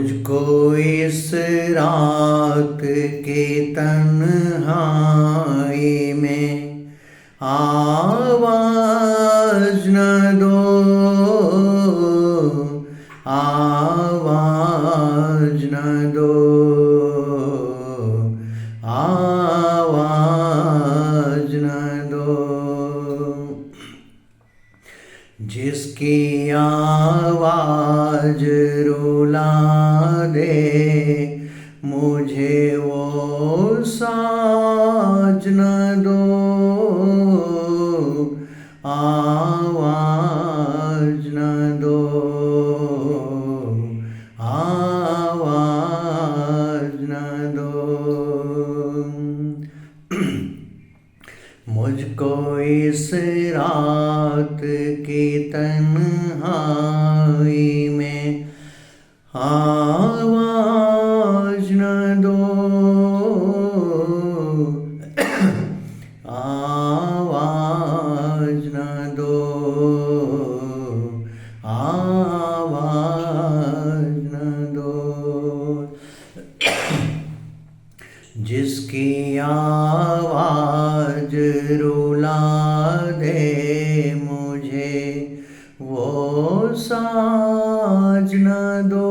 मुझको इस रात के तन्हाई में आवाज न दो, आवाज न दो, आवाज न दो। जिसकी आवाज रुला दे मुझे वो साज न दो, आवाज न दो, आवाज न दो। मुझको इस रात की तन्हाई में आवाज न दो, आवाज न दो, आवाज न दो। जिसकी आवाज रुला दे मुझे वो साज न दो,